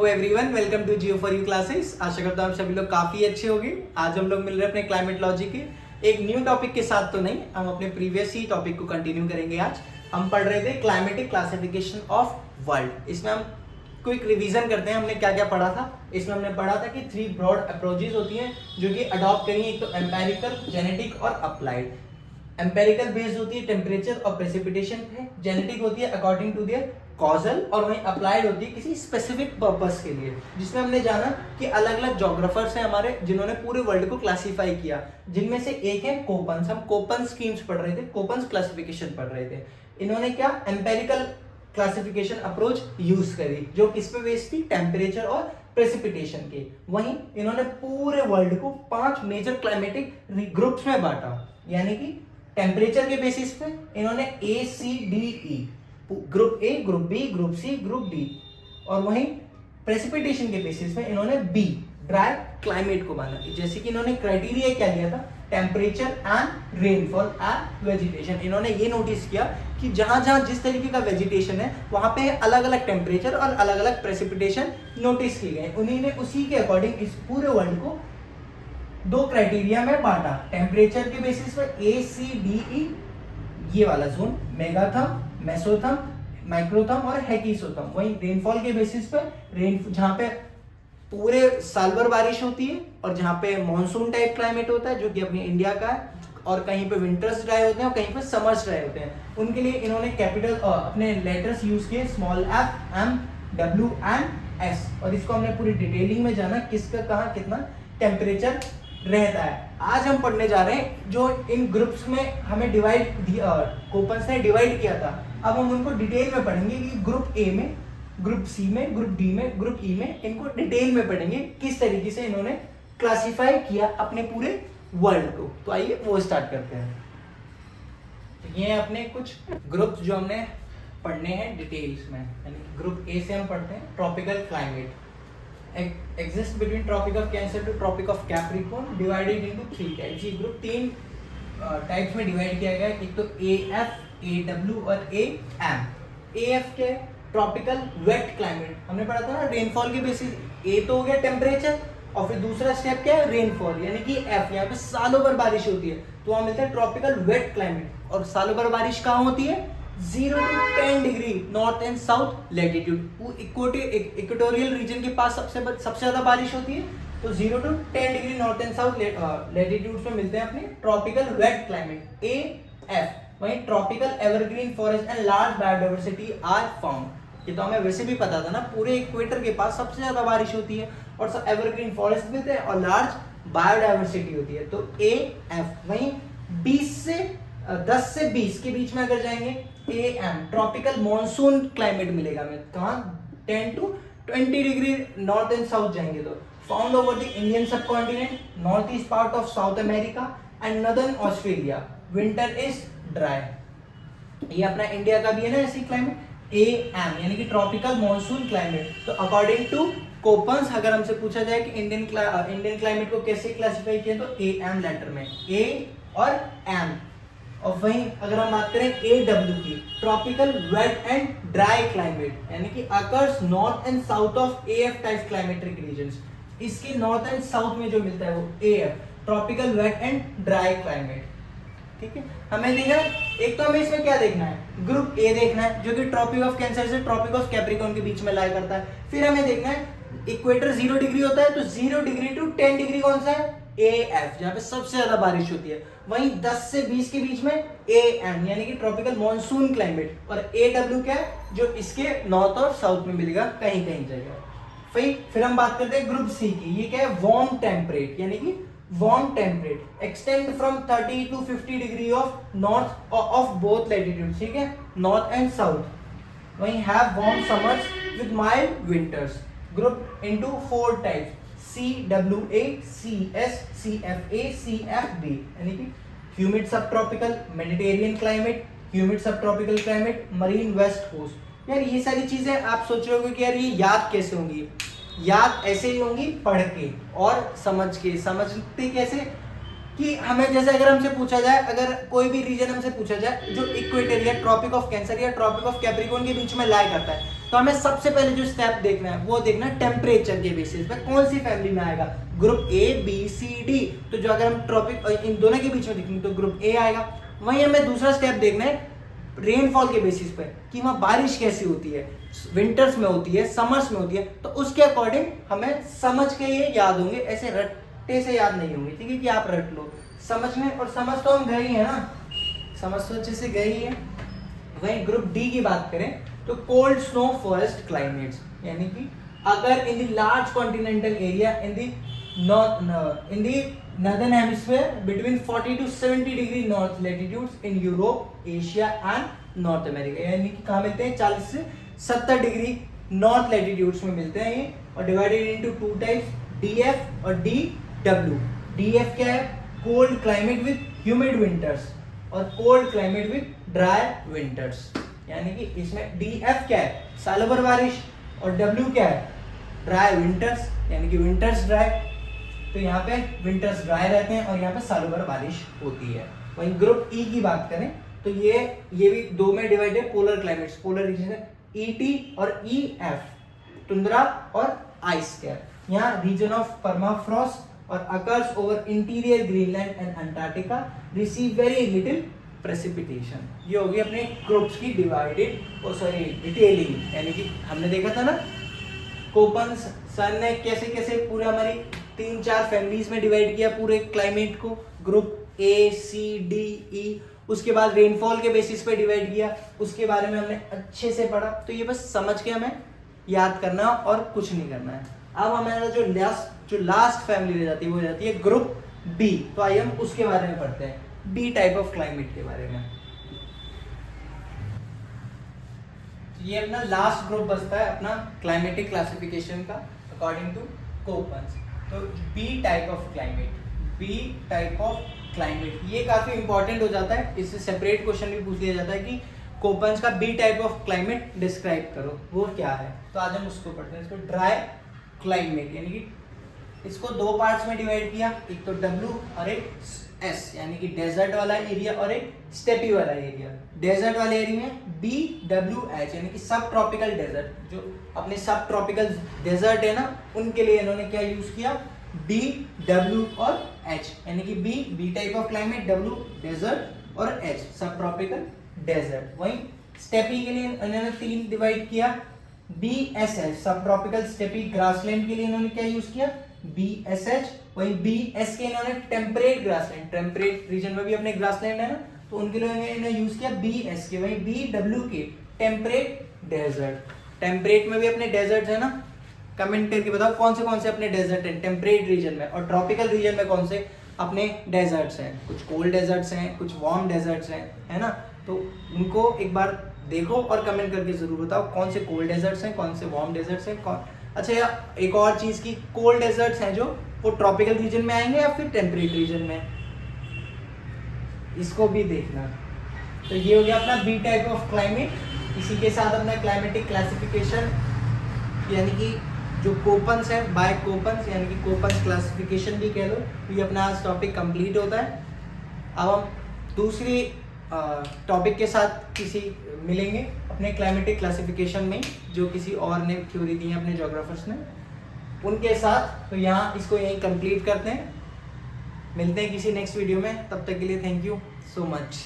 Everyone, welcome to Jio for you classes. आशा करता हूँ आप सभी लोग काफी अच्छे होंगे। आज हम लोग मिल रहे हैं अपने क्लाइमेटोलॉजी के एक न्यू टॉपिक के साथ। तो नहीं, हम अपने प्रीवियस ही टॉपिक को कंटिन्यू करेंगे। आज हम पढ़ रहे थे क्लाइमेटिक क्लासिफिकेशन ऑफ वर्ल्ड। इसमें हम क्विक रिवीजन करते हैं, हमने क्या क्या पढ़ा था। इसमें हमने पढ़ा था कि 3 ब्रॉड अप्रोचेज होती हैं जो कि अडॉप्ट करी, एक तो एम्पेरिकल, जेनेटिक और अप्लाइड। एम्पेरिकल बेस्ड होती है टेम्परेचर और प्रेसिपिटेशन पे, जेनेटिक होती है अकॉर्डिंग टू देयर कॉजल, और वहीं अप्लाइड होती है किसी स्पेसिफिक पर्पस के लिए। जिसमें हमने जाना कि अलग अलग जोग्राफर्स हैं हमारे जिन्होंने पूरे वर्ल्ड को क्लासिफाई किया, जिनमें से एक है कोपन्स। हम कोपन स्कीम्स पढ़ रहे थे, कोपन्स क्लासिफिकेशन पढ़ रहे थे। इन्होंने क्या एम्पेरिकल क्लासिफिकेशन अप्रोच यूज करी, जो किस पे बेस्ड थी, टेम्परेचर और प्रेसिपिटेशन के। वहीं इन्होंने पूरे वर्ल्ड को 5 मेजर क्लाइमेटिक ग्रुप्स में बांटा, यानी कि टेम्परेचर के बेसिस पे इन्होंने ACDE, group A, group B, group C, group D, और वहीं प्रेसिपिटेशन के बेसिस पे इन्होंने बी, ड्राई क्लाइमेट को माना। जैसे कि इन्होंने क्राइटेरिया क्या लिया था, temperature and rainfall and vegetation. इन्होंने ये नोटिस किया कि जहां जहां जिस तरीके का वेजिटेशन है वहां पे अलग अलग टेम्परेचर और अलग अलग प्रेसिपिटेशन नोटिस किए गए। उन्हीं ने उसी के अकॉर्डिंग इस पूरे वर्ल्ड को 2 क्राइटेरिया में बांटा। टेम्परेचर के बेसिस पे ACDE, ये वाला जोन, मेगाथर्म, मेसोथर्म, माइक्रोथर्म और हेकिसोथर्म। वहीं रेनफॉल के बेसिस पे जहां पे पूरे साल भर बारिश होती है और जहां पे मॉनसून टाइप क्लाइमेट होता है, जो कि अपने इंडिया का है, और कहीं पे विंटर्स ड्राई होते हैं और कहीं पे समर्स ड्राई होते हैं। उनके लिए इन्होंने कैपिटल अपने लेटर्स यूज किए, small f, m, w and s। और इसको हमने पूरी डिटेलिंग में जाना किसका कहाँ कितना टेम्परेचर रहता है। आज हम पढ़ने जा रहे हैं जो इन ग्रुप्स में हमें कोपन्स ने डिवाइड किया था। अब हम उनको डिटेल में पढ़ेंगे कि ग्रुप ए में, ग्रुप सी में, ग्रुप डी में, ग्रुप ई में, इनको डिटेल में पढ़ेंगे किस तरीके से इन्होंने क्लासिफाई किया अपने पूरे वर्ल्ड को। तो आइए वो स्टार्ट करते हैं। तो ये अपने कुछ ग्रुप्स जो हमने पढ़ने हैं डिटेल्स में। यानी ग्रुप ए से हम पढ़ते हैं tropical climate exist between Tropic of Cancer to Tropic of Capricorn, divided into 3 types। ये ग्रुप 3 टाइप्स में डिवाइड किया गया है, एक तो AF, AW और AM। AF क्या है, ट्रॉपिकल वेट क्लाइमेट। हमने पढ़ा था ना रेनफॉल के बेसिस। A तो हो गया टेम्परेचर, और फिर दूसरा स्टेप क्या है, रेनफॉल, यानी कि F। यहाँ पे सालों भर बारिश होती है, तो वहाँ मिलता है ट्रॉपिकल वेट क्लाइमेट। और सालों भर बारिश कहाँ होती है, 0 to 10 degree north and south latitude. Equatorial region के पास सबसे ज्यादा बारिश होती है, तो 0 to 10 degree north and south latitude में मिलते हैं अपने ट्रॉपिकल वेट क्लाइमेट AF। वहीं tropical evergreen forest and large biodiversity are found. ये तो हमें वैसे भी पता था ना, पूरे इक्वेटर के पास सबसे ज्यादा बारिश होती है और सब एवरग्रीन फॉरेस्ट मिलते हैं और लार्ज बायोडाइवर्सिटी होती है, तो AF। वहीं 10 से 20 के बीच में अगर जाएंगे AM, ट्रॉपिकल मॉनसून क्लाइमेट मिलेगा हमें। कहाँ, 10 to 20 degree north and south जाएंगे तो found over the Indian subcontinent, north east part of south America and northern Australia. Winter is dry. ये अपना इंडिया का भी है ना ऐसी क्लाइमेट, AM यानी कि ट्रॉपिकल मॉनसून क्लाइमेट। तो अकॉर्डिंग टू कोपन्स अगर हमसे पूछा जाए कि इंडियन क्लाइमेट को कैसे क्लासिफाई किया, तो AM लेटर में, A और M। और वहीं अगर हम बात करें AW की, tropical wet and dry climate, यानी कि occurs north and south of AF type climatic reasons. इसके नॉर्थ एंड साउथ में जो मिलता है वो AF, tropical wet and dry climate. ठीक है, हमें देखना है, एक तो हमें इसमें क्या देखना है, ग्रुप A देखना है जो कि ट्रॉपिक ऑफ कैंसर से ट्रॉपिक ऑफ कैप्रिकॉर्न के बीच में लाई करता है। फिर हमें देखना है इक्वेटर 0 डिग्री होता है, तो 0 डिग्री टू 10 डिग्री कौन सा है, AF, जहां पे सबसे ज्यादा बारिश होती है। वहीं 10 से 20 के बीच में AM यानी कि ट्रॉपिकल मॉनसून क्लाइमेट, और AW क्या है, जो इसके नॉर्थ और साउथ में मिलेगा कहीं कहीं जगह। फिर हम बात करते हैं ग्रुप C की। ये क्या है, वार्म टेम्परेट, यानी कि warm temperate extend from 30 to 50 degree of north of both latitude, ठीक है, नॉर्थ एंड साउथ। वहीं have warm summers with mild winters. Group into 4 types, CWA, CS, CFA, CFB, यानी कि humid subtropical, Mediterranean climate, humid subtropical climate, marine west coast. यार ये सारी चीजें आप सोच रहे होगे कि यार ये याद कैसे होंगी। याद ऐसे ही होंगी, पढ़ के और समझ के। समझते कैसे, कि हमें जैसे अगर हमसे पूछा जाए, अगर कोई भी रीजन हमसे पूछा जाए जो इक्वेटर या ट्रॉपिक ऑफ कैंसर या ट्रॉपिक ऑफ कैप्रिकॉर्न के बीच में लाई करता है, तो हमें सबसे पहले जो स्टेप देखना है वो देखना है टेम्परेचर के बेसिस पे कौन सी फैमिली में आएगा, group A B C D. तो जो अगर हम ट्रॉपिक इन दोनों के बीच में देखेंगे तो ग्रुप ए आएगा। वहीं हमें दूसरा स्टेप देखना है रेनफॉल के बेसिस पे कि वहाँ बारिश कैसी होती है, विंटर्स में होती है, समर्स में होती है। तो उसके अकॉर्डिंग हमें समझ के ये याद होंगे, ऐसे रट्टे से याद नहीं होंगे, ठीक है, कि आप रट लो समझ में। और समझ तो हम गए ही है ना, समझ तो अच्छे से गई है। वहीं ग्रुप डी की बात करें तो कोल्ड स्नो फॉरेस्ट क्लाइमेट्स, यानी कि अगर in the large continental area in the northern hemisphere between 40 to 70 degree north latitudes in Europe, Asia and north America, यानी कि कहाँ मिलते हैं 40 से 70 डिग्री नॉर्थ लैटिट्यूड्स में मिलते हैं ये। और divided into two types, DF और डीडब्ल्यू। डीएफ क्या है, cold climate with humid winters, और cold climate with dry winters. यानी कि इसमें डीएफ क्या है, सालों भर बारिश, और डब्ल्यू क्या है, ड्राई विंटर्स, यानी कि विंटर्स ड्राई। तो यहाँ पे विंटर्स ड्राई रहते हैं और यहाँ पे सालों भर बारिश होती है। वहीं ग्रुप ई की बात करें तो ये भी दो में डिवाइड है, पोलर क्लाइमेट्स, पोलर रीजन है, ईटी और ईएफ, टुंड्रा और आइस कैप। यहाँ रीजन ऑफ परमाफ्रॉस्ट और occurs over interior Greenland and Antarctica, receive very little precipitation. ये होगी अपने ग्रुप्स की डिवाइडेड और सॉरी डिटेलिंग, यानी कि हमने देखा था ना कोपन सन ने कैसे कैसे पूरा हमारी 3-4 फैमिलीज में डिवाइड किया पूरे क्लाइमेट को, group A C D E. उसके बाद रेनफॉल के बेसिस पे डिवाइड किया, उसके बारे में हमने अच्छे से पढ़ा। तो ये बस समझ के हमें याद करना और कुछ नहीं करना है। अब हमारा जो लास्ट फैमिली रह जाती है वो हो जाती है ग्रुप बी। तो आइए हम उसके बारे में पढ़ते हैं, बी टाइप ऑफ क्लाइमेट के बारे में। ये अपना लास्ट ग्रुप बचता है अपना क्लाइमेटिक क्लासिफिकेशन का अकॉर्डिंग टू कोपन्स। तो B type of climate, B type of climate ये काफी इंपॉर्टेंट हो जाता है। इससे सेपरेट क्वेश्चन भी पूछ लिया जाता है कि कोपन्स का B type of climate describe करो, वो क्या है। तो आज हम उसको पढ़ते हैं। इसको ड्राई क्लाइमेट, यानी कि इसको दो पार्ट्स में डिवाइड किया, एक तो डब्ल्यू और एक एस, यानी कि डेजर्ट वाला एरिया और एक स्टेपी वाला एरिया। डेजर्ट वाले एरिया में बी डब्ल्यू एच, यानी कि सब ट्रॉपिकल डेजर्ट, जो अपने सब ट्रॉपिकल डेजर्ट है ना, उनके लिए इन्होंने क्या यूज किया, डी डब्ल्यू और एच, यानी कि बी टाइप ऑफ क्लाइमेट, डब्ल्यू डेजर्ट और एच सब ट्रॉपिकल डेजर्ट। वहीं स्टेपी के लिए इन्होंने 3 डिवाइड किया, B S H sub tropical steppe grassland के लिए इन्होंने क्या यूज किया, बी एस एच। वहीं बी एस के इन्होंने टेम्परेट ग्रासलैंड, टेम्परेट रीजन में भी अपने ग्रासलैंड है ना, तो उनके लिए इन्होंने यूज किया बी एस के। वहीं बी डब्ल्यू के टेम्परेट डेजर्ट, टेम्परेट में भी अपने डेजर्ट है ना, कमेंट करके बताओ कौन से अपने डेजर्ट हैं टेम्परेट रीजन में, और ट्रॉपिकल रीजन में कौन से अपने डेजर्ट्स हैं। कुछ कोल्ड डेजर्ट्स हैं, कुछ वार्म डेजर्ट्स हैं, है ना। तो उनको एक बार देखो और कमेंट करके जरूर बताओ कौन से कोल्ड डेजर्ट्स हैं, कौन से वार्म डेजर्ट्स हैं। अच्छा यार एक और चीज की, कोल्ड डेजर्ट्स हैं जो वो ट्रॉपिकल रीजन में आएंगे या फिर टेम्परेट रीजन में, इसको भी देखना। तो ये हो गया अपना बी टाइप ऑफ क्लाइमेट। इसी के साथ अपना क्लाइमेटिक क्लासिफिकेशन, यानी कि जो कोपन्स है बाय कोपन्स, यानी कि कोपन्स क्लासिफिकेशन भी कह लो, तो ये अपना आज टॉपिक कंप्लीट होता है। अब हम दूसरी टॉपिक के साथ किसी मिलेंगे अपने क्लाइमेटिक क्लासिफिकेशन में, जो किसी और ने थ्योरी दी है अपने ज्योग्राफर्स ने, उनके साथ। तो यहाँ इसको यहीं कंप्लीट करते हैं, मिलते हैं किसी नेक्स्ट वीडियो में। तब तक के लिए थैंक यू सो मच।